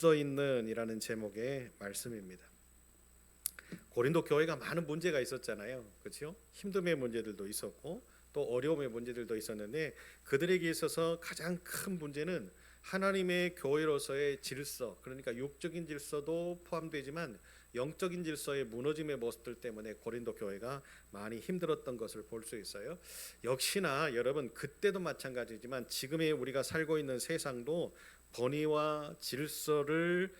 써 있는이라는 제목의 말씀입니다. 고린도 교회가 많은 문제가 있었잖아요. 그렇죠? 힘듦의 문제들도 있었고 또 어려움의 문제들도 있었는데 그들에게 있어서 가장 큰 문제는 하나님의 교회로서의 질서, 그러니까 육적인 질서도 포함되지만 영적인 질서의 무너짐의 모습들 때문에 고린도 교회가 많이 힘들었던 것을 볼 수 있어요. 역시나 여러분 그때도 마찬가지지만 지금의 우리가 살고 있는 세상도 권위와 질서를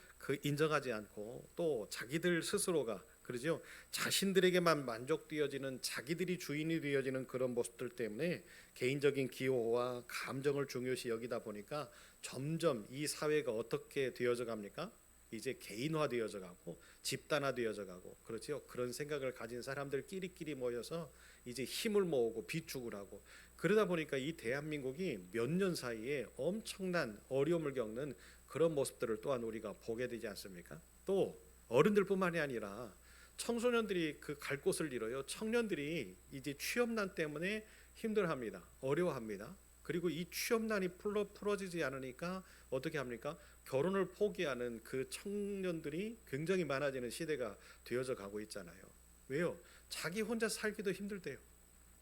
인정하지 않고 또 자기들 스스로가 그러죠. 자신들에게만 만족되어지는 자기들이 주인이 되어지는 그런 모습들 때문에 개인적인 기호와 감정을 중요시 여기다 보니까 점점 이 사회가 어떻게 되어져 갑니까? 이제 개인화되어져 가고 집단화되어져 가고 그렇죠. 그런 생각을 가진 사람들끼리끼리 모여서 이제 힘을 모으고 비축을 하고 그러다 보니까 이 대한민국이 몇 년 사이에 엄청난 어려움을 겪는 그런 모습들을 또한 우리가 보게 되지 않습니까? 또 어른들뿐만이 아니라 청소년들이 그 갈 곳을 잃어요. 청년들이 이제 취업난 때문에 힘들어합니다. 어려워합니다. 그리고 이 취업난이 풀어지지 않으니까 어떻게 합니까? 결혼을 포기하는 그 청년들이 굉장히 많아지는 시대가 되어져 가고 있잖아요. 왜요? 자기 혼자 살기도 힘들대요.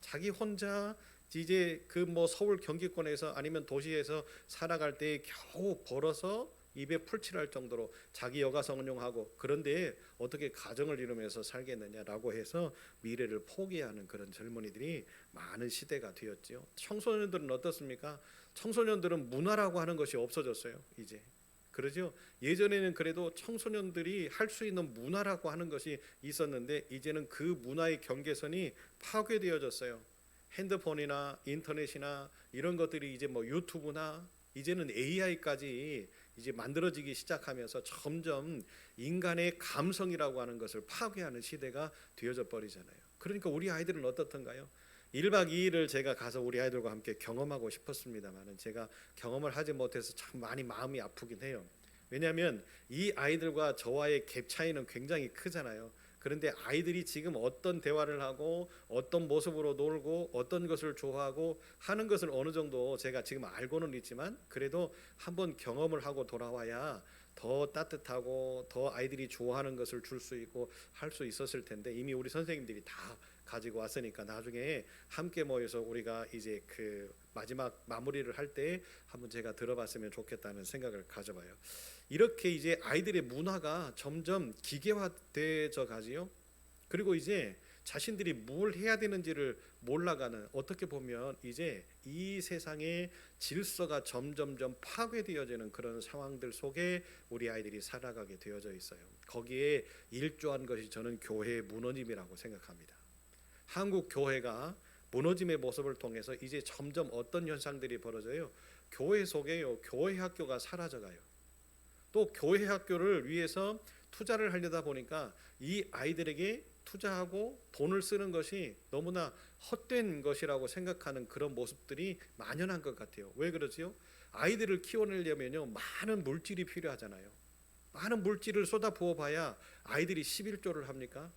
자기 혼자 이제 그 뭐 서울 경기권에서 아니면 도시에서 살아갈 때 겨우 벌어서 입에 풀칠할 정도로 자기 여가 성룡하고 그런데 어떻게 가정을 이루면서 살겠느냐라고 해서 미래를 포기하는 그런 젊은이들이 많은 시대가 되었지요. 청소년들은 어떻습니까? 청소년들은 문화라고 하는 것이 없어졌어요. 이제 그러죠. 예전에는 그래도 청소년들이 할 수 있는 문화라고 하는 것이 있었는데 이제는 그 문화의 경계선이 파괴되어졌어요. 핸드폰이나 인터넷이나 이런 것들이 이제 뭐 유튜브나 이제는 AI까지 이제 만들어지기 시작하면서 점점 인간의 감성이라고 하는 것을 파괴하는 시대가 되어져 버리잖아요. 그러니까 우리 아이들은 어떻던가요? 1박 2일을 제가 가서 우리 아이들과 함께 경험하고 싶었습니다만 제가 경험을 하지 못해서 참 많이 마음이 아프긴 해요. 왜냐하면 이 아이들과 저와의 갭 차이는 굉장히 크잖아요. 그런데 아이들이 지금 어떤 대화를 하고 어떤 모습으로 놀고 어떤 것을 좋아하고 하는 것을 어느 정도 제가 지금 알고는 있지만 그래도 한번 경험을 하고 돌아와야 더 따뜻하고 더 아이들이 좋아하는 것을 줄 수 있고 할 수 있었을 텐데 이미 우리 선생님들이 다 가지고 왔으니까 나중에 함께 모여서 우리가 이제 그 마지막 마무리를 할 때 한번 제가 들어봤으면 좋겠다는 생각을 가져봐요. 이렇게 이제 아이들의 문화가 점점 기계화되어 가지요. 그리고 이제 자신들이 뭘 해야 되는지를 몰라가는 어떻게 보면 이제 이 세상의 질서가 점점점 파괴되어지는 그런 상황들 속에 우리 아이들이 살아가게 되어져 있어요. 거기에 일조한 것이 저는 교회의 무너짐이라고 생각합니다. 한국 교회가 무너짐의 모습을 통해서 이제 점점 어떤 현상들이 벌어져요. 교회 속에요. 교회 학교가 사라져가요. 또 교회 학교를 위해서 투자를 하려다 보니까 이 아이들에게 투자하고 돈을 쓰는 것이 너무나 헛된 것이라고 생각하는 그런 모습들이 만연한 것 같아요. 왜 그러지요? 아이들을 키워내려면요 많은 물질이 필요하잖아요. 많은 물질을 쏟아 부어봐야 아이들이 11조를 합니까?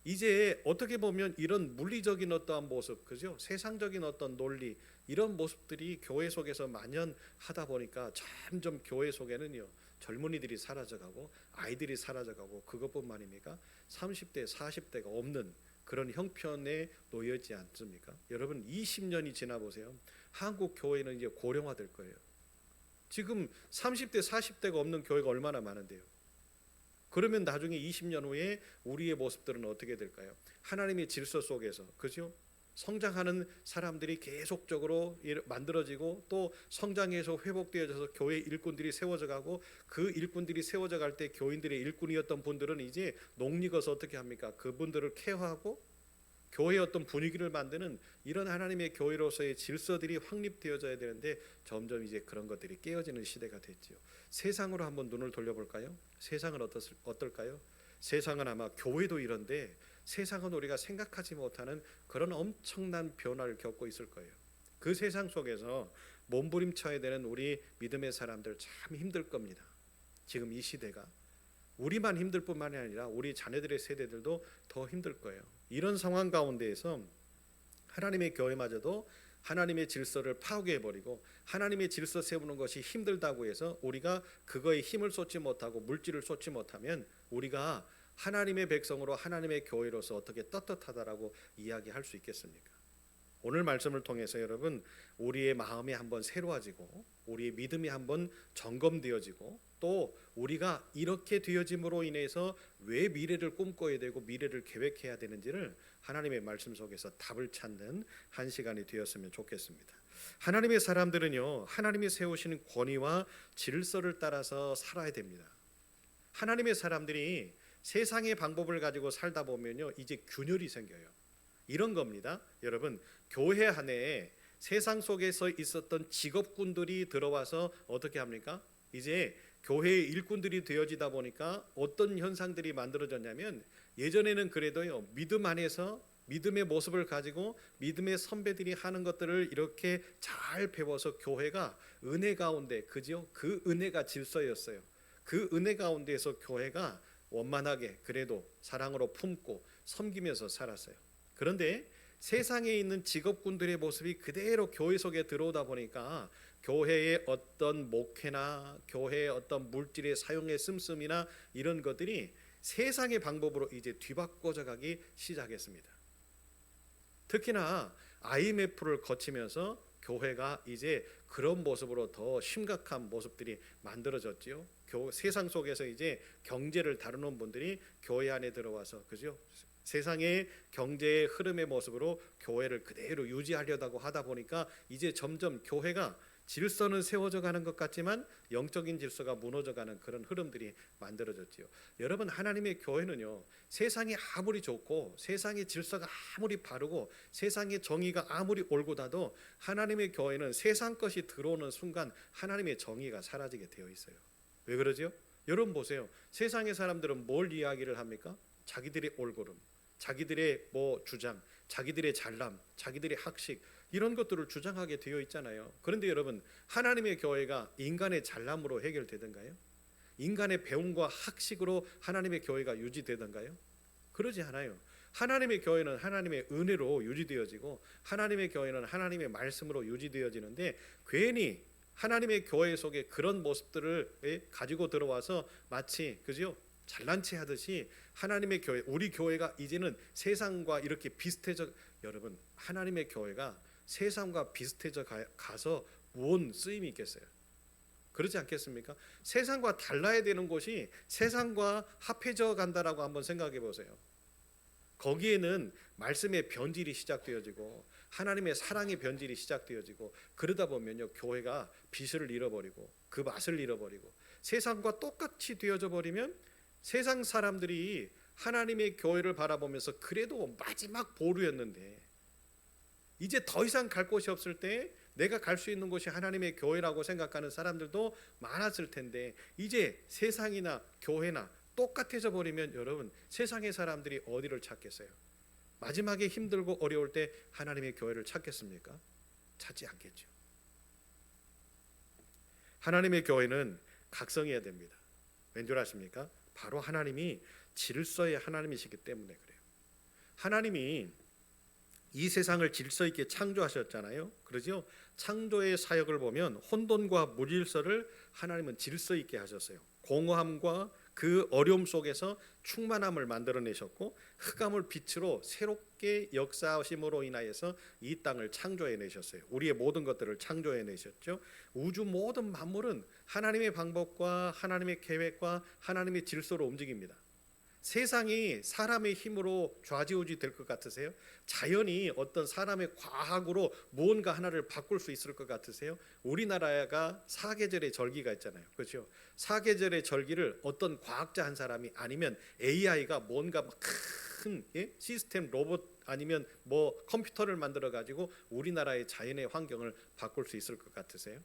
이제 어떻게 보면 이런 물리적인 어떠한 모습, 그죠? 세상적인 어떤 논리 이런 모습들이 교회 속에서 만연하다 보니까 점점 교회 속에는요 젊은이들이 사라져가고 아이들이 사라져가고 그것뿐만입니까? 30대, 40대가 없는 그런 형편에 놓여있지 않습니까? 여러분 20년이 지나 보세요. 한국 교회는 이제 고령화될 거예요. 지금 30대, 40대가 없는 교회가 얼마나 많은데요. 그러면 나중에 20년 후에 우리의 모습들은 어떻게 될까요? 하나님의 질서 속에서 그죠? 성장하는 사람들이 계속적으로 만들어지고 또 성장해서 회복되어져서 교회 일꾼들이 세워져 가고 그 일꾼들이 세워져 갈 때 교인들의 일꾼이었던 분들은 이제 녹익어서 어떻게 합니까? 그분들을 케어하고 교회의 어떤 분위기를 만드는 이런 하나님의 교회로서의 질서들이 확립되어져야 되는데 점점 이제 그런 것들이 깨어지는 시대가 됐지요. 세상으로 한번 눈을 돌려볼까요? 세상은 어떨까요? 세상은 아마 교회도 이런데 세상은 우리가 생각하지 못하는 그런 엄청난 변화를 겪고 있을 거예요. 그 세상 속에서 몸부림쳐야 되는 우리 믿음의 사람들 참 힘들 겁니다. 지금 이 시대가 우리만 힘들 뿐만이 아니라 우리 자녀들의 세대들도 더 힘들 거예요. 이런 상황 가운데에서 하나님의 교회마저도 하나님의 질서를 파괴해버리고 하나님의 질서 세우는 것이 힘들다고 해서 우리가 그거에 힘을 쏟지 못하고 물질을 쏟지 못하면 우리가 하나님의 백성으로 하나님의 교회로서 어떻게 떳떳하다라고 이야기할 수 있겠습니까? 오늘 말씀을 통해서 여러분 우리의 마음이 한번 새로워지고 우리의 믿음이 한번 점검되어지고 또 우리가 이렇게 되어짐으로 인해서 왜 미래를 꿈꿔야 되고 미래를 계획해야 되는지를 하나님의 말씀 속에서 답을 찾는 한 시간이 되었으면 좋겠습니다. 하나님의 사람들은요, 하나님이 세우시는 권위와 질서를 따라서 살아야 됩니다. 하나님의 사람들이 세상의 방법을 가지고 살다 보면요, 이제 균열이 생겨요. 이런 겁니다. 여러분, 교회 안에 세상 속에서 있었던 직업군들이 들어와서 어떻게 합니까? 이제 교회의 일꾼들이 되어지다 보니까 어떤 현상들이 만들어졌냐면 예전에는 그래도요, 믿음 안에서 믿음의 모습을 가지고 믿음의 선배들이 하는 것들을 이렇게 잘 배워서 교회가 은혜 가운데, 그죠? 그 은혜가 질서였어요. 그 은혜 가운데에서 교회가 원만하게 그래도 사랑으로 품고 섬기면서 살았어요. 그런데 세상에 있는 직업군들의 모습이 그대로 교회 속에 들어오다 보니까 교회의 어떤 목회나 교회의 어떤 물질의 사용의 씀씀이나 이런 것들이 세상의 방법으로 이제 뒤바꿔져 가기 시작했습니다. 특히나 IMF를 거치면서 교회가 이제 그런 모습으로 더 심각한 모습들이 만들어졌지요. 세상 속에서 이제 경제를 다루는 분들이 교회 안에 들어와서, 그죠? 세상의 경제의 흐름의 모습으로 교회를 그대로 유지하려고 하다 보니까 이제 점점 교회가 질서는 세워져 가는 것 같지만 영적인 질서가 무너져 가는 그런 흐름들이 만들어졌지요. 여러분, 하나님의 교회는요, 세상이 아무리 좋고 세상의 질서가 아무리 바르고 세상의 정의가 아무리 옳고다도 하나님의 교회는 세상 것이 들어오는 순간 하나님의 정의가 사라지게 되어 있어요. 왜 그러죠? 여러분 보세요. 세상의 사람들은 뭘 이야기를 합니까? 자기들의 옳고름, 자기들의 주장, 자기들의 잘남, 자기들의 학식, 이런 것들을 주장하게 되어 있잖아요. 그런데 여러분, 하나님의 교회가 인간의 잘남으로 해결되던가요? 인간의 배움과 학식으로 하나님의 교회가 유지되던가요? 그러지 않아요. 하나님의 교회는 하나님의 은혜로 유지되어지고 하나님의 교회는 하나님의 말씀으로 유지되어지는데 괜히 하나님의 교회 속에 그런 모습들을 가지고 들어와서 마치, 그죠? 잘난 체 하듯이 하나님의 교회, 우리 교회가 이제는 세상과 이렇게 비슷해져. 여러분, 하나님의 교회가 세상과 비슷해져 가서 무슨 쓰임이 있겠어요? 그렇지 않겠습니까? 세상과 달라야 되는 곳이 세상과 합해져 간다라고 한번 생각해 보세요. 거기에는 말씀의 변질이 시작되어지고 하나님의 사랑의 변질이 시작되어지고 그러다 보면요, 교회가 빛을 잃어버리고 그 맛을 잃어버리고 세상과 똑같이 되어져 버리면 세상 사람들이 하나님의 교회를 바라보면서 그래도 마지막 보루였는데 이제 더 이상 갈 곳이 없을 때 내가 갈 수 있는 곳이 하나님의 교회라고 생각하는 사람들도 많았을 텐데 이제 세상이나 교회나 똑같아져 버리면 여러분, 세상의 사람들이 어디를 찾겠어요? 마지막에 힘들고 어려울 때 하나님의 교회를 찾겠습니까? 찾지 않겠죠. 하나님의 교회는 각성해야 됩니다. 왠줄 아십니까? 바로 하나님이 질서의 하나님이시기 때문에 그래요. 하나님이 이 세상을 질서 있게 창조하셨잖아요. 그러죠? 창조의 사역을 보면 혼돈과 무질서를 하나님은 질서 있게 하셨어요. 공허함과 그 어려움 속에서 충만함을 만들어내셨고 흑암을 빛으로 새롭게 역사하심으로 인하여서 이 땅을 창조해내셨어요. 우리의 모든 것들을 창조해내셨죠. 우주 모든 만물은 하나님의 방법과 하나님의 계획과 하나님의 질서로 움직입니다. 세상이 사람의 힘으로 좌지우지 될 것 같으세요? 자연이 어떤 사람의 과학으로 무언가 하나를 바꿀 수 있을 것 같으세요? 우리나라가 사계절의 절기가 있잖아요. 그렇죠? 사계절의 절기를 어떤 과학자 한 사람이 아니면 AI가 뭔가 큰 시스템 로봇 아니면 컴퓨터를 만들어 가지고 우리나라의 자연의 환경을 바꿀 수 있을 것 같으세요?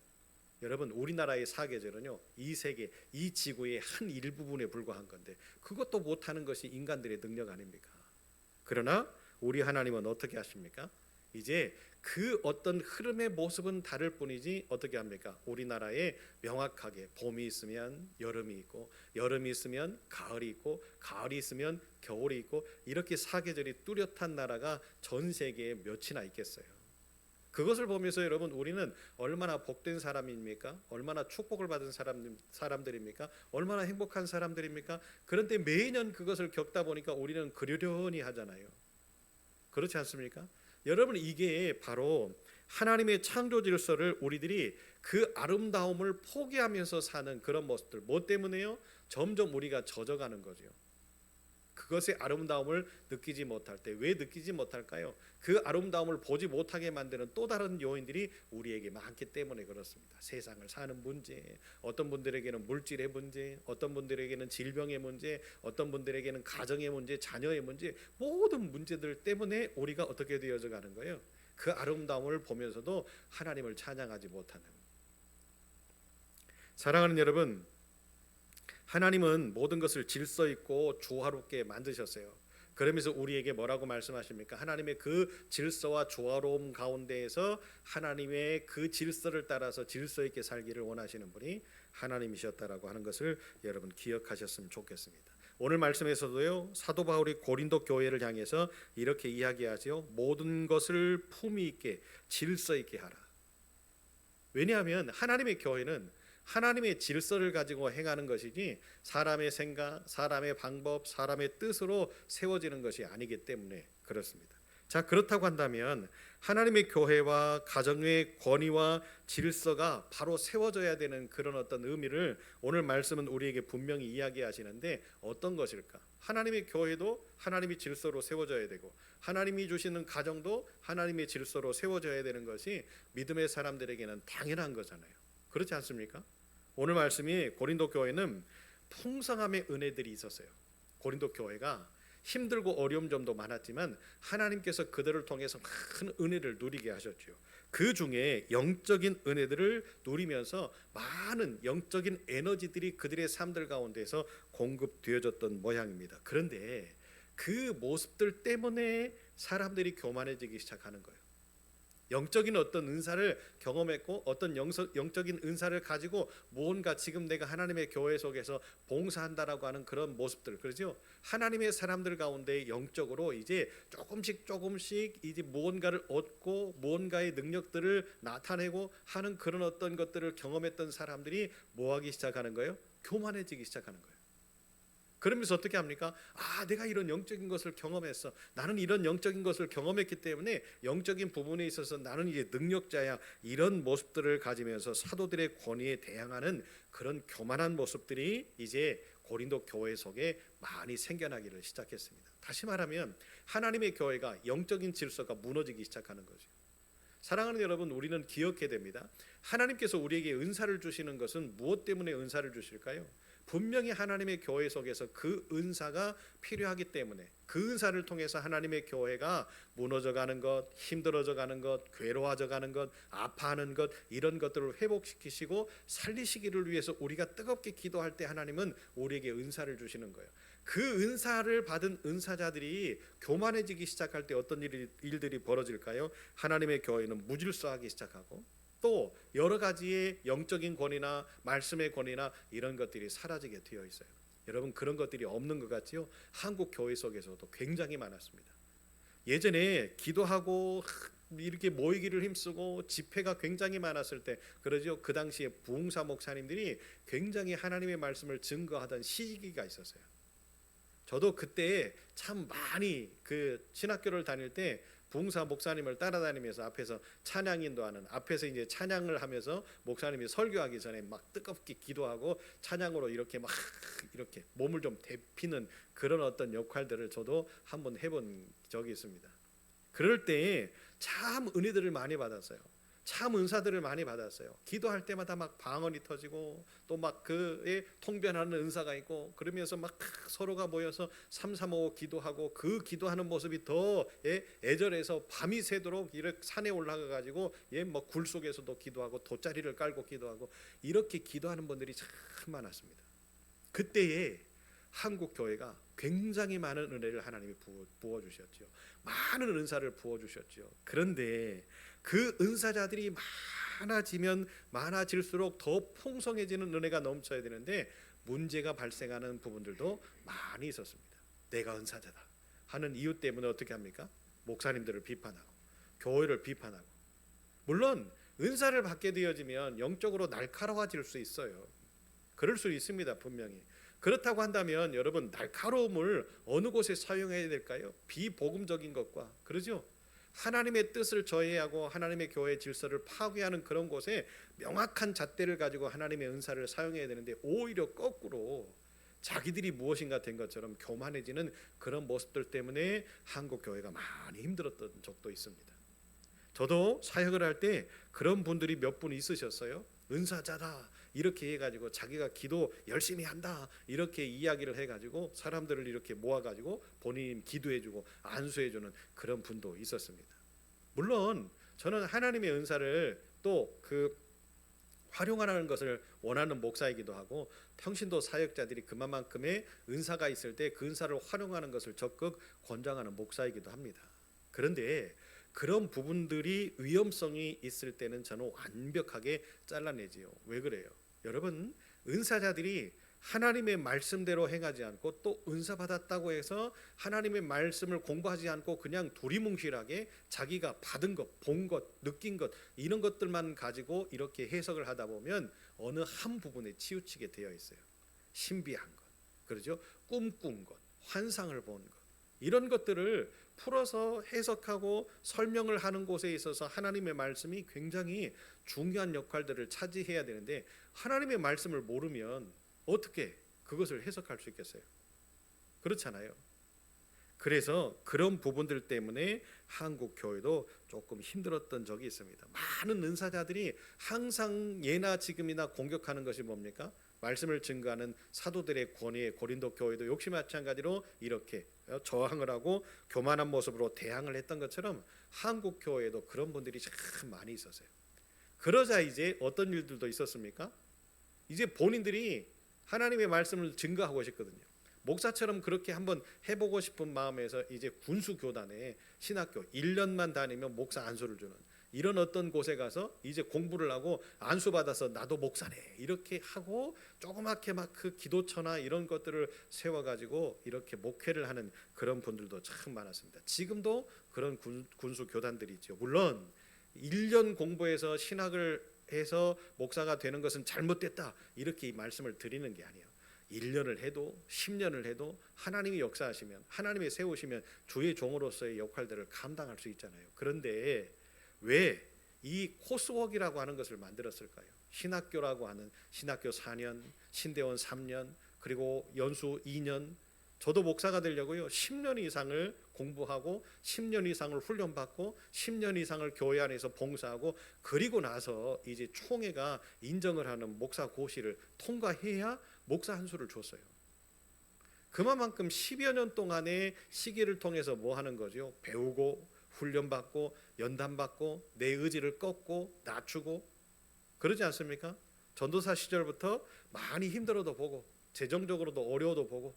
여러분, 우리나라의 사계절은요, 이 세계, 이 지구의 한 일부분에 불과한 건데 그것도 못하는 것이 인간들의 능력 아닙니까? 그러나 우리 하나님은 어떻게 하십니까? 이제 그 어떤 흐름의 모습은 다를 뿐이지 어떻게 합니까? 우리나라에 명확하게 봄이 있으면 여름이 있고 여름이 있으면 가을이 있고 가을이 있으면 겨울이 있고 이렇게 사계절이 뚜렷한 나라가 전 세계에 몇이나 있겠어요? 그것을 보면서 여러분 우리는 얼마나 복된 사람입니까? 얼마나 축복을 받은 사람들입니까? 얼마나 행복한 사람들입니까? 그런데 매년 그것을 겪다 보니까 우리는 그러려니 하잖아요. 그렇지 않습니까? 여러분 이게 바로 하나님의 창조 질서를 우리들이 그 아름다움을 포기하면서 사는 그런 모습들. 뭐 때문에요? 점점 우리가 젖어가는 거죠. 그것의 아름다움을 느끼지 못할 때 왜 느끼지 못할까요? 그 아름다움을 보지 못하게 만드는 또 다른 요인들이 우리에게 많기 때문에 그렇습니다. 세상을 사는 문제, 어떤 분들에게는 물질의 문제, 어떤 분들에게는 질병의 문제, 어떤 분들에게는 가정의 문제, 자녀의 문제, 모든 문제들 때문에 우리가 어떻게 되어져 가는 거예요? 그 아름다움을 보면서도 하나님을 찬양하지 못하는. 사랑하는 여러분, 하나님은 모든 것을 질서 있고 조화롭게 만드셨어요. 그러면서 우리에게 뭐라고 말씀하십니까? 하나님의 그 질서와 조화로움 가운데에서 하나님의 그 질서를 따라서 질서 있게 살기를 원하시는 분이 하나님이셨다라고 하는 것을 여러분 기억하셨으면 좋겠습니다. 오늘 말씀에서도요, 사도 바울이 고린도 교회를 향해서 이렇게 이야기하죠. 모든 것을 품위 있게 질서 있게 하라. 왜냐하면 하나님의 교회는 하나님의 질서를 가지고 행하는 것이지 사람의 생각, 사람의 방법, 사람의 뜻으로 세워지는 것이 아니기 때문에 그렇습니다. 자, 그렇다고 한다면 하나님의 교회와 가정의 권위와 질서가 바로 세워져야 되는 그런 어떤 의미를 오늘 말씀은 우리에게 분명히 이야기하시는데 어떤 것일까? 하나님의 교회도 하나님의 질서로 세워져야 되고 하나님이 주시는 가정도 하나님의 질서로 세워져야 되는 것이 믿음의 사람들에게는 당연한 거잖아요. 그렇지 않습니까? 오늘 말씀이 고린도 교회는 풍성함의 은혜들이 있었어요. 고린도 교회가 힘들고 어려운 점도 많았지만 하나님께서 그들을 통해서 큰 은혜를 누리게 하셨죠. 그 중에 영적인 은혜들을 누리면서 많은 영적인 에너지들이 그들의 삶들 가운데서 공급되어졌던 모양입니다. 그런데 그 모습들 때문에 사람들이 교만해지기 시작하는 거예요. 영적인 어떤 은사를 경험했고 어떤 영적인 은사를 가지고 뭔가 지금 내가 하나님의 교회 속에서 봉사한다라고 하는 그런 모습들, 그렇죠? 하나님의 사람들 가운데 영적으로 이제 조금씩 이제 무언가를 얻고 무언가의 능력들을 나타내고 하는 그런 어떤 것들을 경험했던 사람들이 뭐하기 시작하는 거예요? 교만해지기 시작하는 거예요. 그러면서 어떻게 합니까? 내가 이런 영적인 것을 경험했어. 나는 이런 영적인 것을 경험했기 때문에 영적인 부분에 있어서 나는 이제 능력자야. 이런 모습들을 가지면서 사도들의 권위에 대항하는 그런 교만한 모습들이 이제 고린도 교회 속에 많이 생겨나기를 시작했습니다. 다시 말하면 하나님의 교회가 영적인 질서가 무너지기 시작하는 거죠. 사랑하는 여러분, 우리는 기억해야 됩니다. 하나님께서 우리에게 은사를 주시는 것은 무엇 때문에 은사를 주실까요? 분명히 하나님의 교회 속에서 그 은사가 필요하기 때문에 그 은사를 통해서 하나님의 교회가 무너져가는 것, 힘들어져가는 것, 괴로워져가는 것, 아파하는 것, 이런 것들을 회복시키시고 살리시기를 위해서 우리가 뜨겁게 기도할 때 하나님은 우리에게 은사를 주시는 거예요. 그 은사를 받은 은사자들이 교만해지기 시작할 때 어떤 일들이 벌어질까요? 하나님의 교회는 무질서하기 시작하고 또 여러 가지의 영적인 권위나 말씀의 권위나 이런 것들이 사라지게 되어 있어요. 여러분, 그런 것들이 없는 것 같지요? 한국 교회 속에서도 굉장히 많았습니다. 예전에 기도하고 이렇게 모이기를 힘쓰고 집회가 굉장히 많았을 때 그러죠. 그 당시에 부흥사 목사님들이 굉장히 하나님의 말씀을 증거하던 시기가 있었어요. 저도 그때 참 많이 그 신학교를 다닐 때 부흥사 목사님을 따라다니면서 앞에서 찬양 인도하는, 앞에서 이제 찬양을 하면서 목사님이 설교하기 전에 막 뜨겁게 기도하고 찬양으로 이렇게 막 이렇게 몸을 좀 데피는 그런 어떤 역할들을 저도 한번 해본 적이 있습니다. 그럴 때에 참 은혜들을 많이 받았어요. 참 은사들을 많이 받았어요. 기도할 때마다 막 방언이 터지고 또 막 그에 통변하는 은사가 있고 그러면서 막 서로가 모여서 삼삼오오 기도하고 그 기도하는 모습이 더 애절해서 밤이 새도록 이렇게 산에 올라가 가지고 뭐 굴 속에서도 기도하고 돗자리를 깔고 기도하고 이렇게 기도하는 분들이 참 많았습니다. 그때에 한국 교회가 굉장히 많은 은혜를 하나님이 부어 주셨죠. 많은 은사를 부어 주셨죠. 그런데 그 은사자들이 많아지면 많아질수록 더 풍성해지는 은혜가 넘쳐야 되는데 문제가 발생하는 부분들도 많이 있었습니다. 내가 은사자다 하는 이유 때문에 어떻게 합니까? 목사님들을 비판하고 교회를 비판하고 물론 은사를 받게 되어지면 영적으로 날카로워질 수 있어요. 그럴 수 있습니다, 분명히. 그렇다고 한다면 여러분, 날카로움을 어느 곳에 사용해야 될까요? 비복음적인 것과, 그러죠? 하나님의 뜻을 저해하고 하나님의 교회의 질서를 파괴하는 그런 곳에 명확한 잣대를 가지고 하나님의 은사를 사용해야 되는데, 오히려 거꾸로 자기들이 무엇인가 된 것처럼 교만해지는 그런 모습들 때문에 한국 교회가 많이 힘들었던 적도 있습니다. 저도 사역을 할 때 그런 분들이 몇 분 있으셨어요. 은사자다 이렇게 해가지고 자기가 기도 열심히 한다 이렇게 이야기를 해가지고 사람들을 이렇게 모아가지고 본인이 기도해주고 안수해주는 그런 분도 있었습니다. 물론 저는 하나님의 은사를 또 활용하는 것을 원하는 목사이기도 하고, 평신도 사역자들이 그만큼의 은사가 있을 때 그 은사를 활용하는 것을 적극 권장하는 목사이기도 합니다. 그런데 그런 부분들이 위험성이 있을 때는 저는 완벽하게 잘라내지요. 왜 그래요? 여러분, 은사자들이 하나님의 말씀대로 행하지 않고 또 은사 받았다고 해서 하나님의 말씀을 공부하지 않고 그냥 두리뭉실하게 자기가 받은 것, 본 것, 느낀 것 이런 것들만 가지고 이렇게 해석을 하다 보면 어느 한 부분에 치우치게 되어 있어요. 신비한 것, 그렇죠? 꿈꾼 것, 환상을 본 것, 이런 것들을 풀어서 해석하고 설명을 하는 곳에 있어서 하나님의 말씀이 굉장히 중요한 역할들을 차지해야 되는데, 하나님의 말씀을 모르면 어떻게 그것을 해석할 수 있겠어요? 그렇잖아요. 그래서 그런 부분들 때문에 한국 교회도 조금 힘들었던 적이 있습니다. 많은 은사자들이 항상 예나 지금이나 공격하는 것이 뭡니까? 말씀을 증거하는 사도들의 권위에 고린도 교회도 역시 마찬가지로 이렇게 저항을 하고 교만한 모습으로 대항을 했던 것처럼 한국 교회에도 그런 분들이 참 많이 있었어요. 그러자 이제 어떤 일들도 있었습니까? 이제 본인들이 하나님의 말씀을 증거하고 싶거든요. 목사처럼 그렇게 한번 해보고 싶은 마음에서 이제 군수교단에 신학교 1년만 다니면 목사 안수를 주는 이런 어떤 곳에 가서 이제 공부를 하고 안수받아서 나도 목사네 이렇게 하고 조그맣게 막 그 기도처나 이런 것들을 세워가지고 이렇게 목회를 하는 그런 분들도 참 많았습니다. 지금도 그런 군수교단들이 있죠. 물론 1년 공부해서 신학을 해서 목사가 되는 것은 잘못됐다 이렇게 이 말씀을 드리는 게 아니에요. 1년을 해도 10년을 해도 하나님이 역사하시면 하나님이 세우시면 주의 종으로서의 역할들을 감당할 수 있잖아요. 그런데 왜 이 코스웍이라고 하는 것을 만들었을까요? 신학교라고 하는 신학교 4년, 신대원 3년, 그리고 연수 2년. 저도 목사가 되려고요 10년 이상을 공부하고 10년 이상을 훈련받고 10년 이상을 교회 안에서 봉사하고 그리고 나서 이제 총회가 인정을 하는 목사 고시를 통과해야 목사 한 수를 줬어요. 그만큼 10여 년 동안의 시기를 통해서 뭐 하는 거죠? 배우고 훈련받고 연단받고 내 의지를 꺾고 낮추고 그러지 않습니까? 전도사 시절부터 많이 힘들어도 보고 재정적으로도 어려워도 보고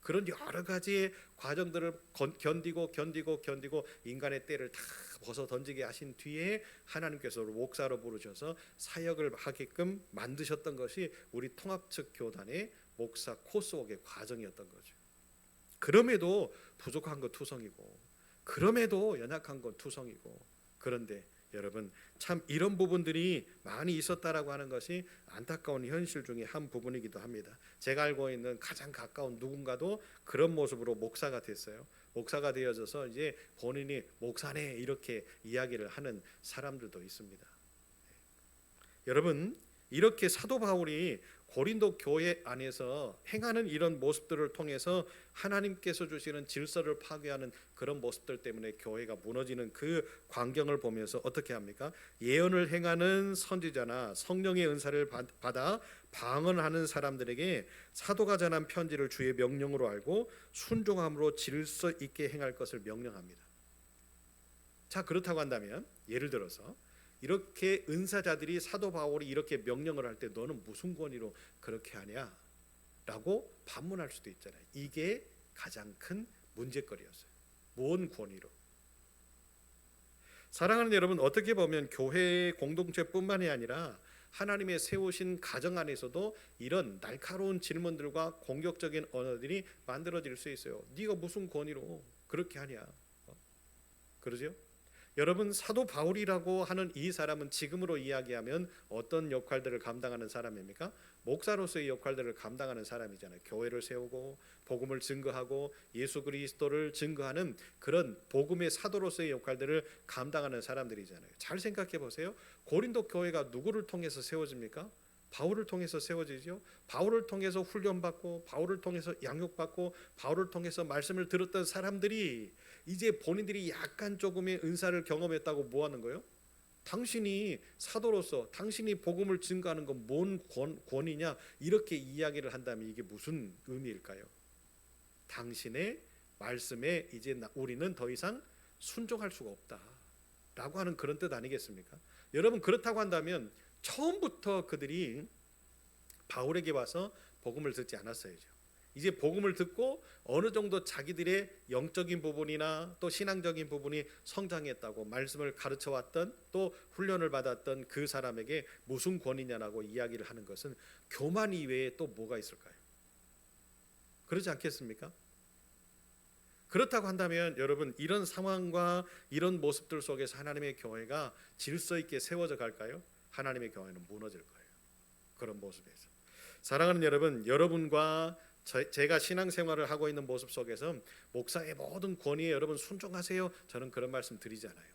그런 여러 가지의 과정들을 견디고 인간의 때를 다 벗어 던지게 하신 뒤에 하나님께서 목사로 부르셔서 사역을 하게끔 만드셨던 것이 우리 통합측 교단의 목사 코스웍의 과정이었던 거죠. 그럼에도 부족한 건 투성이고 그럼에도 연약한 건 투성이고, 그런데 여러분 참 이런 부분들이 많이 있었다라고 하는 것이 안타까운 현실 중에 한 부분이기도 합니다. 제가 알고 있는 가장 가까운 누군가도 그런 모습으로 목사가 됐어요. 목사가 되어져서 이제 본인이 목사네 이렇게 이야기를 하는 사람들도 있습니다. 여러분 이렇게 사도 바울이 고린도 교회 안에서 행하는 이런 모습들을 통해서 하나님께서 주시는 질서를 파괴하는 그런 모습들 때문에 교회가 무너지는 그 광경을 보면서 어떻게 합니까? 예언을 행하는 선지자나 성령의 은사를 받아 방언하는 사람들에게 사도가 전한 편지를 주의 명령으로 알고 순종함으로 질서 있게 행할 것을 명령합니다. 자, 그렇다고 한다면 예를 들어서 이렇게 은사자들이 사도 바울이 이렇게 명령을 할 때 너는 무슨 권위로 그렇게 하냐? 라고 반문할 수도 있잖아요. 이게 가장 큰 문제거리였어요. 뭔 권위로? 사랑하는 여러분, 어떻게 보면 교회의 공동체뿐만이 아니라 하나님의 세우신 가정 안에서도 이런 날카로운 질문들과 공격적인 언어들이 만들어질 수 있어요. 네가 무슨 권위로 그렇게 하냐? 그러죠? 여러분, 사도 바울이라고 하는 이 사람은 지금으로 이야기하면 어떤 역할들을 감당하는 사람입니까? 목사로서의 역할들을 감당하는 사람이잖아요. 교회를 세우고 복음을 증거하고 예수 그리스도를 증거하는 그런 복음의 사도로서의 역할들을 감당하는 사람들이잖아요. 잘 생각해 보세요. 고린도 교회가 누구를 통해서 세워집니까? 바울을 통해서 세워지죠. 바울을 통해서 훈련받고 바울을 통해서 양육받고 바울을 통해서 말씀을 들었던 사람들이 이제 본인들이 약간 조금의 은사를 경험했다고 뭐 하는 거예요? 당신이 사도로서 당신이 복음을 증거하는 건 뭔 권위냐, 이렇게 이야기를 한다면 이게 무슨 의미일까요? 당신의 말씀에 이제 우리는 더 이상 순종할 수가 없다라고 하는 그런 뜻 아니겠습니까? 여러분, 그렇다고 한다면 처음부터 그들이 바울에게 와서 복음을 듣지 않았어야죠. 이제 복음을 듣고 어느 정도 자기들의 영적인 부분이나 또 신앙적인 부분이 성장했다고 말씀을 가르쳐 왔던 또 훈련을 받았던 그 사람에게 무슨 권위냐라고 이야기를 하는 것은 교만 이외에 또 뭐가 있을까요? 그러지 않겠습니까? 그렇다고 한다면 여러분, 이런 상황과 이런 모습들 속에서 하나님의 교회가 질서 있게 세워져 갈까요? 하나님의 교회는 무너질 거예요. 그런 모습에서. 사랑하는 여러분, 여러분과 제가 신앙생활을 하고 있는 모습 속에서 목사의 모든 권위에 여러분 순종하세요, 저는 그런 말씀 드리지 않아요.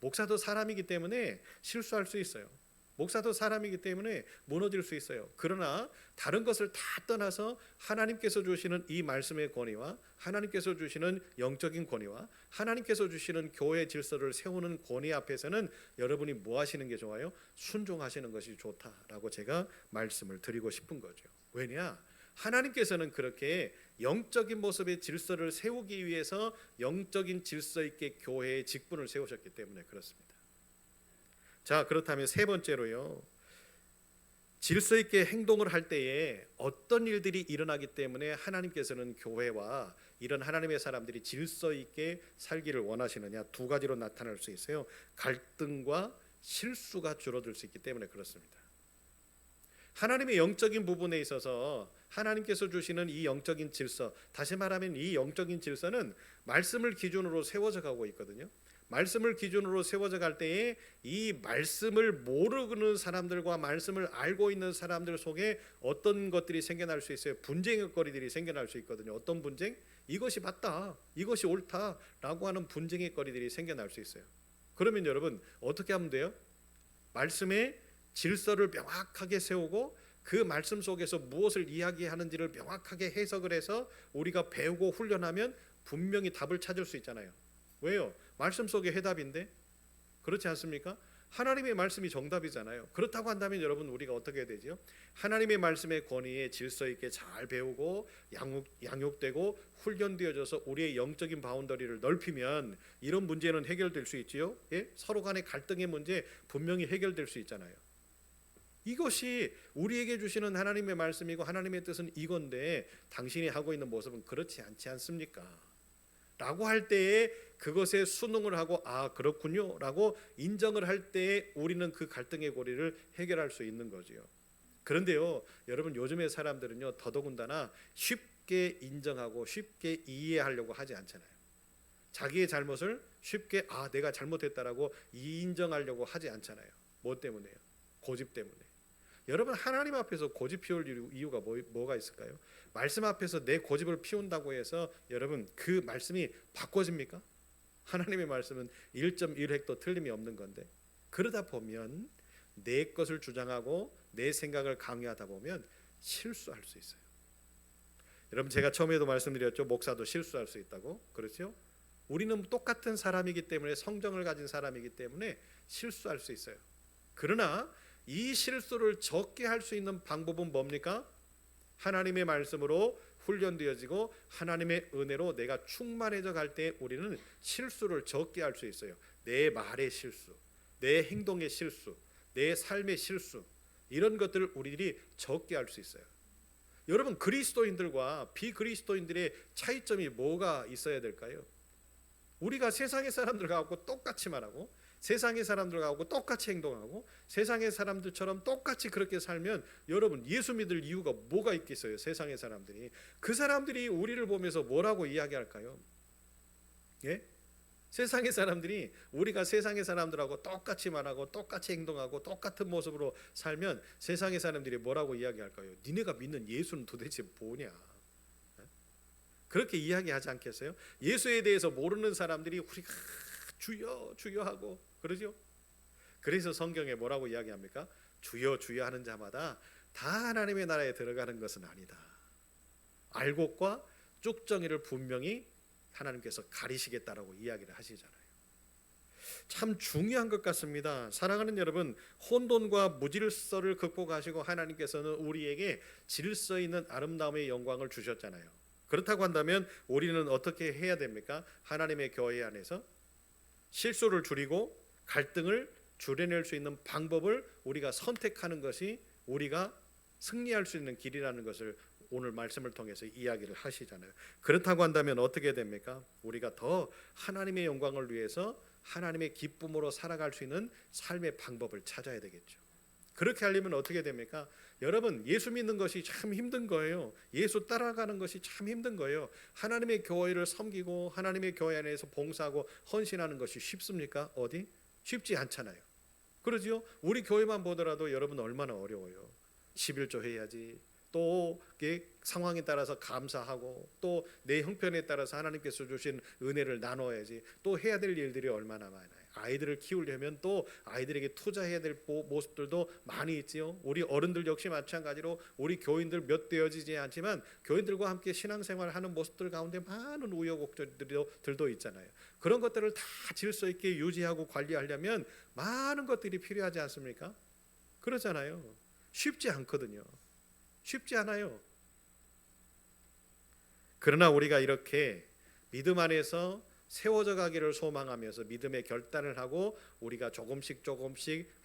목사도 사람이기 때문에 실수할 수 있어요. 목사도 사람이기 때문에 무너질 수 있어요. 그러나 다른 것을 다 떠나서 하나님께서 주시는 이 말씀의 권위와 하나님께서 주시는 영적인 권위와 하나님께서 주시는 교회 질서를 세우는 권위 앞에서는 여러분이 뭐 하시는 게 좋아요? 순종하시는 것이 좋다라고 제가 말씀을 드리고 싶은 거죠. 왜냐? 하나님께서는 그렇게 영적인 모습의 질서를 세우기 위해서 영적인 질서 있게 교회의 직분을 세우셨기 때문에 그렇습니다. 자, 그렇다면 세 번째로요, 질서 있게 행동을 할 때에 어떤 일들이 일어나기 때문에 하나님께서는 교회와 이런 하나님의 사람들이 질서 있게 살기를 원하시느냐, 두 가지로 나타날 수 있어요. 갈등과 실수가 줄어들 수 있기 때문에 그렇습니다. 하나님의 영적인 부분에 있어서 하나님께서 주시는 이 영적인 질서, 다시 말하면 이 영적인 질서는 말씀을 기준으로 세워져 가고 있거든요. 말씀을 기준으로 세워져 갈 때에 이 말씀을 모르는 사람들과 말씀을 알고 있는 사람들 속에 어떤 것들이 생겨날 수 있어요? 분쟁의 거리들이 생겨날 수 있거든요. 어떤 분쟁? 이것이 맞다, 이것이 옳다라고 하는 분쟁의 거리들이 생겨날 수 있어요. 그러면 여러분 어떻게 하면 돼요? 말씀의 질서를 명확하게 세우고 그 말씀 속에서 무엇을 이야기하는지를 명확하게 해석을 해서 우리가 배우고 훈련하면 분명히 답을 찾을 수 있잖아요. 왜요? 말씀 속에 해답인데, 그렇지 않습니까? 하나님의 말씀이 정답이잖아요. 그렇다고 한다면 여러분, 우리가 어떻게 해야 되죠? 하나님의 말씀의 권위에 질서 있게 잘 배우고 양육되고 훈련되어져서 우리의 영적인 바운더리를 넓히면 이런 문제는 해결될 수 있지요. 예? 서로 간의 갈등의 문제 분명히 해결될 수 있잖아요. 이것이 우리에게 주시는 하나님의 말씀이고 하나님의 뜻은 이건데 당신이 하고 있는 모습은 그렇지 않지 않습니까? 라고 할 때에 그것에 순응을 하고 아 그렇군요 라고 인정을 할 때에 우리는 그 갈등의 고리를 해결할 수 있는 거지요. 그런데요 여러분, 요즘의 사람들은요 더더군다나 쉽게 인정하고 쉽게 이해하려고 하지 않잖아요. 자기의 잘못을 쉽게 아 내가 잘못했다라고 인정하려고 하지 않잖아요. 뭐 때문에요? 고집 때문에. 여러분, 하나님 앞에서 고집 피울 이유가 뭐가 있을까요? 말씀 앞에서 내 고집을 피운다고 해서 여러분 그 말씀이 바꿔집니까? 하나님의 말씀은 1.1획도 틀림이 없는 건데, 그러다 보면 내 것을 주장하고 내 생각을 강요하다 보면 실수할 수 있어요. 여러분, 제가 처음에도 말씀드렸죠. 목사도 실수할 수 있다고. 그렇죠? 우리는 똑같은 사람이기 때문에, 성정을 가진 사람이기 때문에 실수할 수 있어요. 그러나 이 실수를 적게 할 수 있는 방법은 뭡니까? 하나님의 말씀으로 훈련되어지고 하나님의 은혜로 내가 충만해져 갈 때 우리는 실수를 적게 할 수 있어요. 내 말의 실수, 내 행동의 실수, 내 삶의 실수, 이런 것들을 우리들이 적게 할 수 있어요. 여러분, 그리스도인들과 비그리스도인들의 차이점이 뭐가 있어야 될까요? 우리가 세상의 사람들하고 똑같이 말하고 세상의 사람들하고 똑같이 행동하고 세상의 사람들처럼 똑같이 그렇게 살면 여러분 예수 믿을 이유가 뭐가 있겠어요? 세상의 사람들이, 그 사람들이 우리를 보면서 뭐라고 이야기할까요? 예? 세상의 사람들이 우리가 세상의 사람들하고 똑같이 말하고 똑같이 행동하고 똑같은 모습으로 살면 세상의 사람들이 뭐라고 이야기할까요? 니네가 믿는 예수는 도대체 뭐냐? 그렇게 이야기하지 않겠어요? 예수에 대해서 모르는 사람들이 우리가 주여 주여 하고 그러죠. 그래서 성경에 뭐라고 이야기합니까? 주여 주여 하는 자마다 다 하나님의 나라에 들어가는 것은 아니다. 알곡과 쭉정이를 분명히 하나님께서 가리시겠다라고 이야기를 하시잖아요. 참 중요한 것 같습니다. 사랑하는 여러분, 혼돈과 무질서를 극복하시고 하나님께서는 우리에게 질서 있는 아름다움의 영광을 주셨잖아요. 그렇다고 한다면 우리는 어떻게 해야 됩니까? 하나님의 교회 안에서 실수를 줄이고 갈등을 줄여낼 수 있는 방법을 우리가 선택하는 것이 우리가 승리할 수 있는 길이라는 것을 오늘 말씀을 통해서 이야기를 하시잖아요. 그렇다고 한다면 어떻게 됩니까? 우리가 더 하나님의 영광을 위해서 하나님의 기쁨으로 살아갈 수 있는 삶의 방법을 찾아야 되겠죠. 그렇게 하려면 어떻게 됩니까? 여러분, 예수 믿는 것이 참 힘든 거예요. 예수 따라가는 것이 참 힘든 거예요. 하나님의 교회를 섬기고 하나님의 교회 안에서 봉사하고 헌신하는 것이 쉽습니까? 어디? 쉽지 않잖아요. 그러죠? 우리 교회만 보더라도 여러분 얼마나 어려워요. 11조 해야지. 또 상황에 따라서 감사하고 또 내 형편에 따라서 하나님께서 주신 은혜를 나눠야지. 또 해야 될 일들이 얼마나 많아요. 아이들을 키우려면 또 아이들에게 투자해야 될 모습들도 많이 있지요. 우리 어른들 역시 마찬가지로 우리 교인들 몇 되어지지 않지만 교인들과 함께 신앙생활을 하는 모습들 가운데 많은 우여곡절들도 있잖아요. 그런 것들을 다 질서 있게 유지하고 관리하려면 많은 것들이 필요하지 않습니까? 그러잖아요. 쉽지 않거든요. 쉽지 않아요. 그러나 우리가 이렇게 믿음 안에서 세워져 가기를 소망하면서 믿음의 결단을 하고 우리가 조금씩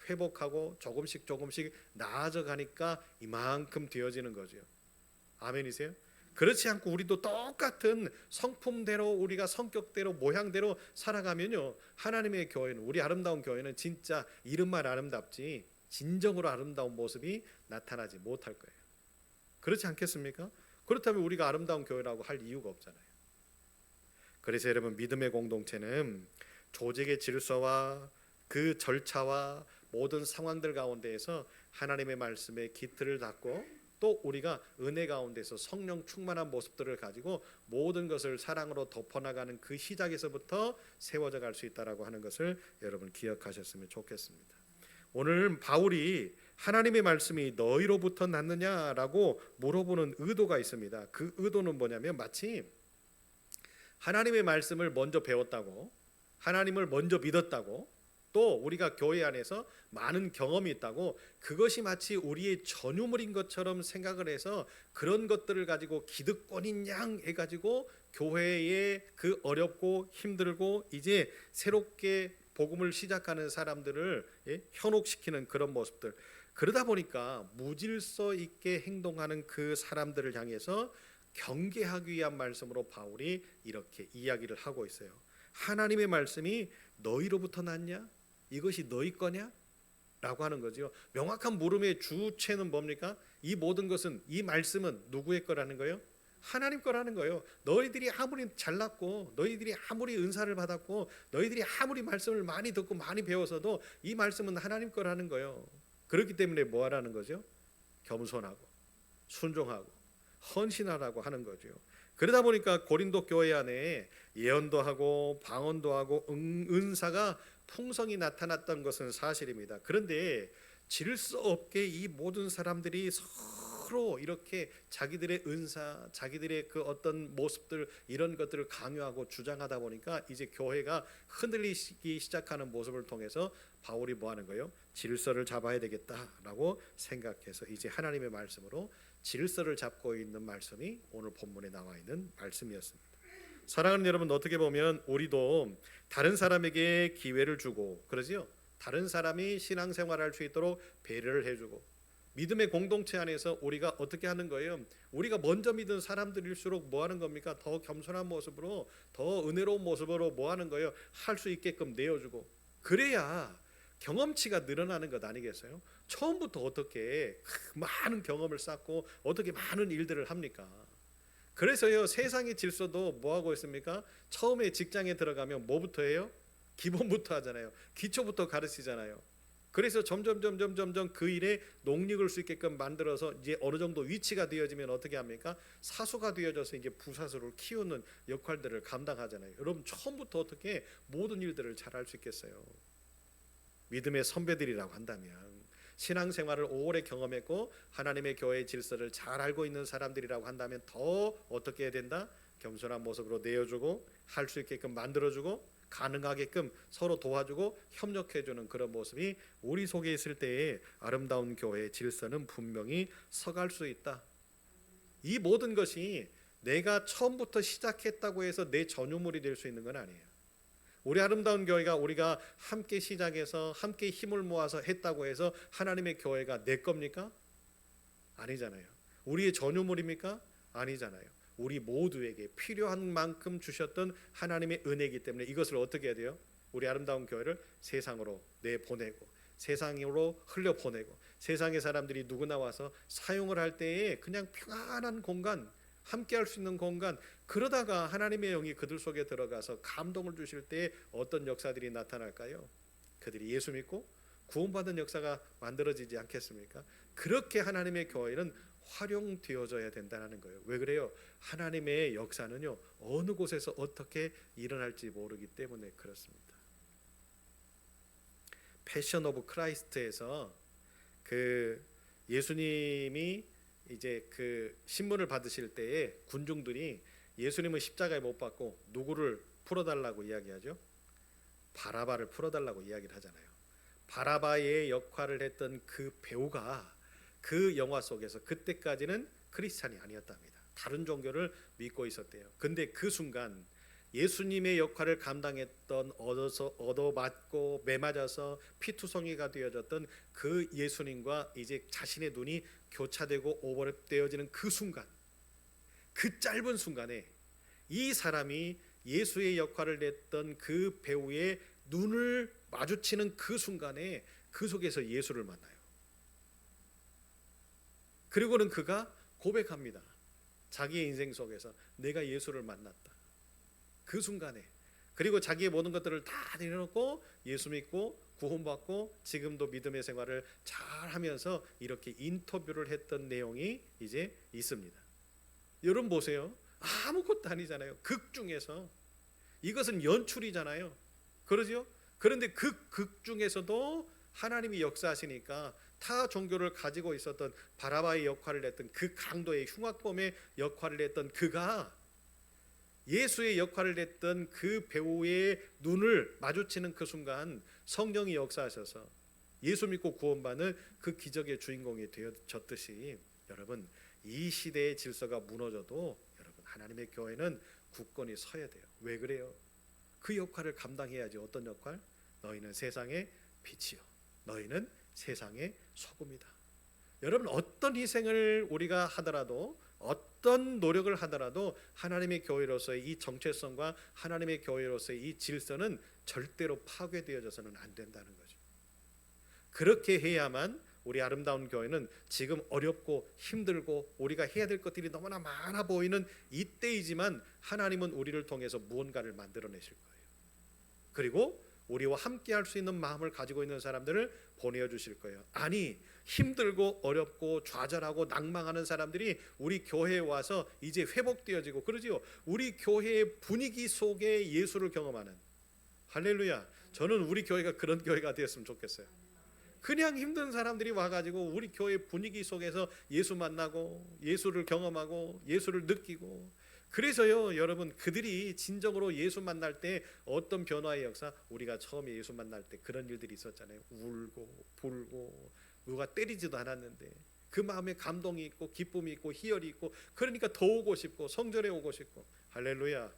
회복하고 조금씩 나아져 가니까 이만큼 되어지는 거죠. 아멘이세요? 그렇지 않고 우리도 똑같은 성품대로 우리가 성격대로 모양대로 살아가면요, 하나님의 교회는, 우리 아름다운 교회는 진짜 이름만 아름답지 진정으로 아름다운 모습이 나타나지 못할 거예요. 그렇지 않겠습니까? 그렇다면 우리가 아름다운 교회라고 할 이유가 없잖아요. 그래서 여러분, 믿음의 공동체는 조직의 질서와 그 절차와 모든 상황들 가운데에서 하나님의 말씀에 기틀을 닫고 또 우리가 은혜 가운데서 성령 충만한 모습들을 가지고 모든 것을 사랑으로 덮어나가는 그 시작에서부터 세워져 갈 수 있다라고 하는 것을 여러분 기억하셨으면 좋겠습니다. 오늘 바울이 하나님의 말씀이 너희로부터 났느냐라고 물어보는 의도가 있습니다. 그 의도는 뭐냐면 마치 하나님의 말씀을 먼저 배웠다고, 하나님을 먼저 믿었다고, 또 우리가 교회 안에서 많은 경험이 있다고 그것이 마치 우리의 전유물인 것처럼 생각을 해서 그런 것들을 가지고 기득권인 양 해가지고 교회에 그 어렵고 힘들고 이제 새롭게 복음을 시작하는 사람들을 현혹시키는 그런 모습들, 그러다 보니까 무질서 있게 행동하는 그 사람들을 향해서 경계하기 위한 말씀으로 바울이 이렇게 이야기를 하고 있어요. 하나님의 말씀이 너희로부터 났냐? 이것이 너희 거냐? 라고 하는 거죠. 명확한 물음의 주체는 뭡니까? 이 모든 것은, 이 말씀은 누구의 거라는 거예요? 하나님 거라는 거예요. 너희들이 아무리 잘났고 너희들이 아무리 은사를 받았고 너희들이 아무리 말씀을 많이 듣고 많이 배워서도 이 말씀은 하나님 거라는 거예요. 그렇기 때문에 뭐 하라는 거죠? 겸손하고 순종하고 헌신하라고 하는 거죠. 그러다 보니까 고린도 교회 안에 예언도 하고 방언도 하고 은사가 풍성히 나타났던 것은 사실입니다. 그런데 질서 없게 이 모든 사람들이 서로 이렇게 자기들의 은사, 자기들의 그 어떤 모습들, 이런 것들을 강요하고 주장하다 보니까 이제 교회가 흔들리기 시작하는 모습을 통해서 바울이 뭐 하는 거예요? 질서를 잡아야 되겠다라고 생각해서 이제 하나님의 말씀으로 질서를 잡고 있는 말씀이 오늘 본문에 나와 있는 말씀이었습니다. 사랑하는 여러분, 어떻게 보면 우리도 다른 사람에게 기회를 주고 그러지요. 다른 사람이 신앙생활할 수 있도록 배려를 해주고, 믿음의 공동체 안에서 우리가 어떻게 하는 거예요? 우리가 먼저 믿은 사람들일수록 뭐 하는 겁니까? 더 겸손한 모습으로, 더 은혜로운 모습으로 뭐 하는 거예요? 할 수 있게끔 내어주고, 그래야 경험치가 늘어나는 것 아니겠어요? 처음부터 어떻게 많은 경험을 쌓고 어떻게 많은 일들을 합니까? 그래서요, 세상의 질서도 뭐 하고 있습니까? 처음에 직장에 들어가면 뭐부터 해요? 기본부터 하잖아요. 기초부터 가르치잖아요. 그래서 점점 그 일에 녹익을 수 있게끔 만들어서 이제 어느 정도 위치가 되어지면 어떻게 합니까? 사수가 되어져서 이제 부사수를 키우는 역할들을 감당하잖아요. 여러분 처음부터 어떻게 모든 일들을 잘할 수 있겠어요? 믿음의 선배들이라고 한다면, 신앙생활을 오래 경험했고 하나님의 교회의 질서를 잘 알고 있는 사람들이라고 한다면 더 어떻게 해야 된다? 겸손한 모습으로 내어주고 할 수 있게끔 만들어주고 가능하게끔 서로 도와주고 협력해주는 그런 모습이 우리 속에 있을 때에 아름다운 교회의 질서는 분명히 서갈 수 있다. 이 모든 것이 내가 처음부터 시작했다고 해서 내 전유물이 될 수 있는 건 아니에요. 우리 아름다운 교회가 우리가 함께 시작해서 함께 힘을 모아서 했다고 해서 하나님의 교회가 내 겁니까? 아니잖아요. 우리의 전유물입니까? 아니잖아요. 우리 모두에게 필요한 만큼 주셨던 하나님의 은혜이기 때문에 이것을 어떻게 해야 돼요? 우리 아름다운 교회를 세상으로 내보내고 세상으로 흘려보내고 세상의 사람들이 누구나 와서 사용을 할 때에 그냥 평안한 공간, 함께 할 수 있는 공간, 그러다가 하나님의 영이 그들 속에 들어가서 감동을 주실 때 어떤 역사들이 나타날까요? 그들이 예수 믿고 구원받은 역사가 만들어지지 않겠습니까? 그렇게 하나님의 교회는 활용되어져야 된다는 거예요. 왜 그래요? 하나님의 역사는요, 어느 곳에서 어떻게 일어날지 모르기 때문에 그렇습니다. 패션 오브 크라이스트에서 그 예수님이 이제 그 신문을 받으실 때에 군중들이 예수님은 십자가에 못 박고 누구를 풀어달라고 이야기하죠? 바라바를 풀어달라고 이야기를 하잖아요. 바라바의 역할을 했던 그 배우가 그 영화 속에서 그때까지는 크리스찬이 아니었답니다. 다른 종교를 믿고 있었대요. 근데 그 순간 예수님의 역할을 감당했던 얻어맞고 매맞아서 피투성이가 되어졌던 그 예수님과 이제 자신의 눈이 교차되고 오버랩되어지는 그 순간, 그 짧은 순간에 이 사람이 예수의 역할을 했던 그 배우의 눈을 마주치는 그 순간에 그 속에서 예수를 만나요. 그리고는 그가 고백합니다. 자기의 인생 속에서 내가 예수를 만났다. 그 순간에. 그리고 자기의 모든 것들을 다 내려놓고 예수 믿고 구원받고 지금도 믿음의 생활을 잘 하면서 이렇게 인터뷰를 했던 내용이 이제 있습니다. 여러분 보세요. 아무것도 아니잖아요. 극 중에서. 이것은 연출이잖아요. 그러죠? 그런데 그 극 중에서도 하나님이 역사하시니까 타 종교를 가지고 있었던 바라바의 역할을 했던 그 강도의 흉악범의 역할을 했던 그가 예수의 역할을 했던 그 배우의 눈을 마주치는 그 순간 성령이 역사하셔서 예수 믿고 구원받는 그 기적의 주인공이 되어졌듯이 여러분 이 시대의 질서가 무너져도 여러분 하나님의 교회는 굳건히 서야 돼요. 왜 그래요? 그 역할을 감당해야지. 어떤 역할? 너희는 세상의 빛이요 너희는 세상의 소금이다. 여러분 어떤 희생을 우리가 하더라도 어떤 노력을 하더라도 하나님의 교회로서의 이 정체성과 하나님의 교회로서의 이 질서는 절대로 파괴되어져서는 안 된다는 거죠. 그렇게 해야만 우리 아름다운 교회는 지금 어렵고 힘들고 우리가 해야 될 것들이 너무나 많아 보이는 이때이지만 하나님은 우리를 통해서 무언가를 만들어내실 거예요. 그리고 우리와 함께 할 수 있는 마음을 가지고 있는 사람들을 보내주실 거예요. 아니 힘들고 어렵고 좌절하고 낭망하는 사람들이 우리 교회에 와서 이제 회복되어지고 그러지요. 우리 교회의 분위기 속에 예수를 경험하는, 할렐루야. 저는 우리 교회가 그런 교회가 되었으면 좋겠어요. 그냥 힘든 사람들이 와가지고 우리 교회 분위기 속에서 예수 만나고 예수를 경험하고 예수를 느끼고, 그래서요 여러분 그들이 진정으로 예수 만날 때 어떤 변화의 역사, 우리가 처음에 예수 만날 때 그런 일들이 있었잖아요. 울고 불고 누가 때리지도 않았는데 그 마음에 감동이 있고 기쁨이 있고 희열이 있고, 그러니까 더 오고 싶고 성전에 오고 싶고, 할렐루야.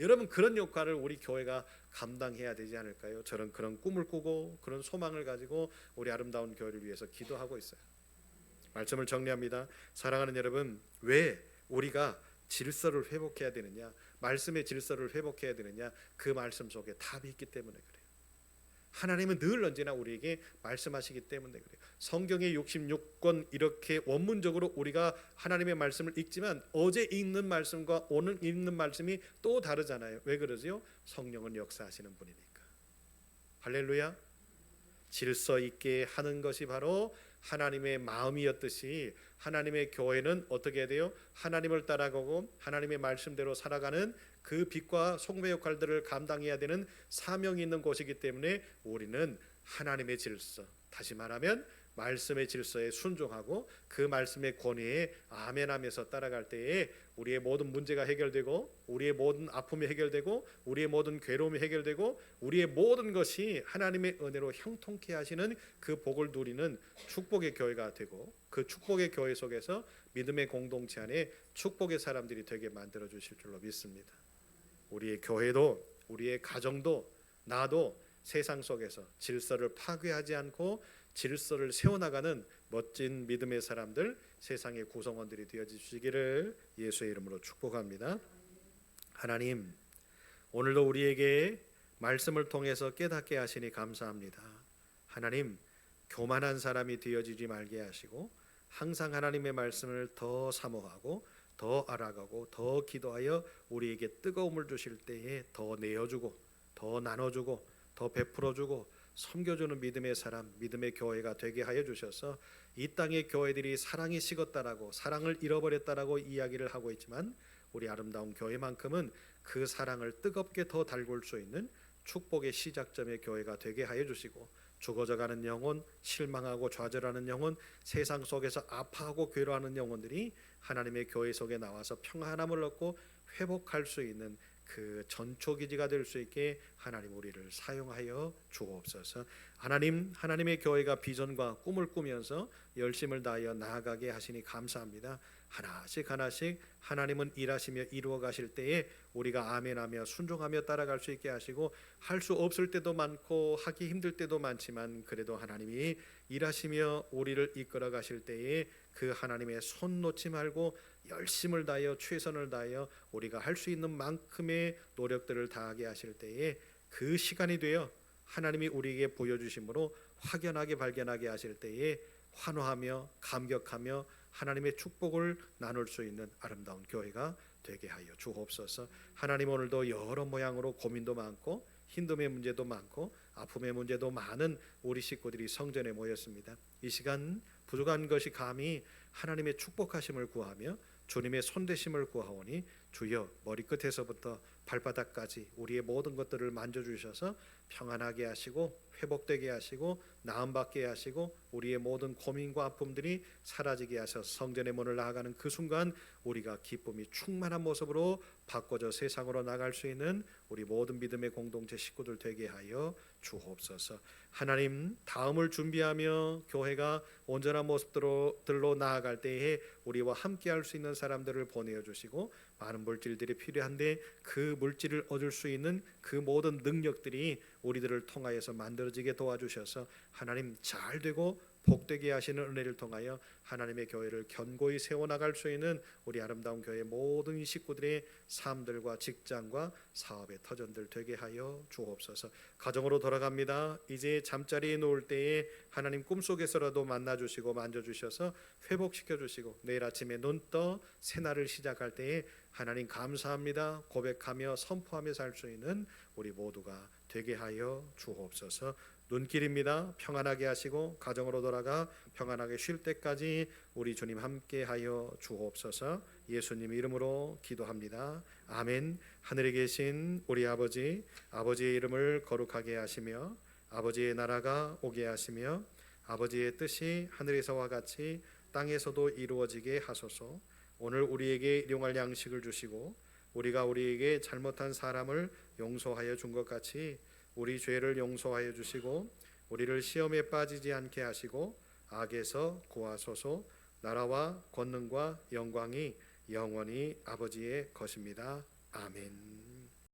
여러분 그런 역할을 우리 교회가 감당해야 되지 않을까요? 저는 그런 꿈을 꾸고 그런 소망을 가지고 우리 아름다운 교회를 위해서 기도하고 있어요. 말씀을 정리합니다. 사랑하는 여러분, 왜 우리가 질서를 회복해야 되느냐, 말씀의 질서를 회복해야 되느냐, 그 말씀 속에 답이 있기 때문에 그래요. 하나님은 늘 언제나 우리에게 말씀하시기 때문에 그래요. 성경의 66권 이렇게 원문적으로 우리가 하나님의 말씀을 읽지만 어제 읽는 말씀과 오늘 읽는 말씀이 또 다르잖아요. 왜 그러지요? 성령은 역사하시는 분이니까. 할렐루야. 질서 있게 하는 것이 바로 하나님의 마음이었듯이 하나님의 교회는 어떻게 해야 돼요? 하나님을 따라가고 하나님의 말씀대로 살아가는 그 빛과 소금의 역할들을 감당해야 되는 사명이 있는 곳이기 때문에 우리는 하나님의 질서, 다시 말하면 말씀의 질서에 순종하고 그 말씀의 권위에 아멘하면서 따라갈 때에 우리의 모든 문제가 해결되고 우리의 모든 아픔이 해결되고 우리의 모든 괴로움이 해결되고 우리의 모든 것이 하나님의 은혜로 형통케 하시는 그 복을 누리는 축복의 교회가 되고 그 축복의 교회 속에서 믿음의 공동체 안에 축복의 사람들이 되게 만들어 주실 줄로 믿습니다. 우리의 교회도 우리의 가정도 나도 세상 속에서 질서를 파괴하지 않고 질서를 세워나가는 멋진 믿음의 사람들, 세상의 구성원들이 되어주시기를 예수의 이름으로 축복합니다. 하나님, 오늘도 우리에게 말씀을 통해서 깨닫게 하시니 감사합니다. 하나님, 교만한 사람이 되어지지 말게 하시고 항상 하나님의 말씀을 더 사모하고 더 알아가고 더 기도하여 우리에게 뜨거움을 주실 때에 더 내어주고 더 나눠주고 더 베풀어주고 섬겨주는 믿음의 사람, 믿음의 교회가 되게 하여 주셔서 이 땅의 교회들이 사랑이 식었다라고 사랑을 잃어버렸다라고 이야기를 하고 있지만 우리 아름다운 교회만큼은 그 사랑을 뜨겁게 더 달굴 수 있는 축복의 시작점의 교회가 되게 하여 주시고 죽어져가는 영혼, 실망하고 좌절하는 영혼, 세상 속에서 아파하고 괴로워하는 영혼들이 하나님의 교회 속에 나와서 평안함을 얻고 회복할 수 있는 그 전초기지가 될 수 있게 하나님 우리를 사용하여 주옵소서. 하나님, 하나님의 교회가 비전과 꿈을 꾸면서 열심을 다하여 나아가게 하시니 감사합니다. 하나씩 하나씩 하나님은 일하시며 이루어 가실 때에 우리가 아멘하며 순종하며 따라갈 수 있게 하시고 할 수 없을 때도 많고 하기 힘들 때도 많지만 그래도 하나님이 일하시며 우리를 이끌어 가실 때에 그 하나님의 손 놓지 말고 열심을 다하여 최선을 다하여 우리가 할 수 있는 만큼의 노력들을 다하게 하실 때에 그 시간이 되어 하나님이 우리에게 보여주심으로 확연하게 발견하게 하실 때에 환호하며 감격하며 하나님의 축복을 나눌 수 있는 아름다운 교회가 되게 하여 주옵소서. 하나님, 오늘도 여러 모양으로 고민도 많고 힘듦의 문제도 많고 아픔의 문제도 많은 우리 식구들이 성전에 모였습니다. 이 시간 부족한 것이 감히 하나님의 축복하심을 구하며 주님의 손대심을 구하오니 주여 머리끝에서부터 발바닥까지 우리의 모든 것들을 만져주셔서 평안하게 하시고 회복되게 하시고 나음받게 하시고 우리의 모든 고민과 아픔들이 사라지게 하셔서 성전의 문을 나아가는 그 순간 우리가 기쁨이 충만한 모습으로 바꿔져 세상으로 나갈 수 있는 우리 모든 믿음의 공동체 식구들 되게 하여 주옵소서. 하나님, 다음을 준비하며 교회가 온전한 모습들로 나아갈 때에 우리와 함께 할 수 있는 사람들을 보내어 주시고 많은 물질들이 필요한데 그 물질을 얻을 수 있는 그 모든 능력들이 우리들을 통하여서 만들어지게 도와주셔서 하나님 잘 되고 복되게 하시는 은혜를 통하여 하나님의 교회를 견고히 세워나갈 수 있는 우리 아름다운 교회 모든 식구들의 삶들과 직장과 사업의 터전들 되게 하여 주옵소서. 가정으로 돌아갑니다. 이제 잠자리에 누울 때에 하나님 꿈속에서라도 만나주시고 만져주셔서 회복시켜주시고 내일 아침에 눈 떠 새날을 시작할 때에 하나님 감사합니다 고백하며 선포하며 살 수 있는 우리 모두가 되게 하여 주옵소서. 눈길입니다. 평안하게 하시고 가정으로 돌아가 평안하게 쉴 때까지 우리 주님 함께 하여 주옵소서. 예수님 이름으로 기도합니다. 아멘. 하늘에 계신 우리 아버지, 아버지의 이름을 거룩하게 하시며 아버지의 나라가 오게 하시며 아버지의 뜻이 하늘에서와 같이 땅에서도 이루어지게 하소서. 오늘 우리에게 일용할 양식을 주시고 우리가 우리에게 잘못한 사람을 용서하여 준 것 같이 우리 죄를 용서하여 주시고 우리를 시험에 빠지지 않게 하시고 악에서 구하소서. 나라와 권능과 영광이 영원히 아버지의 것입니다. 아멘.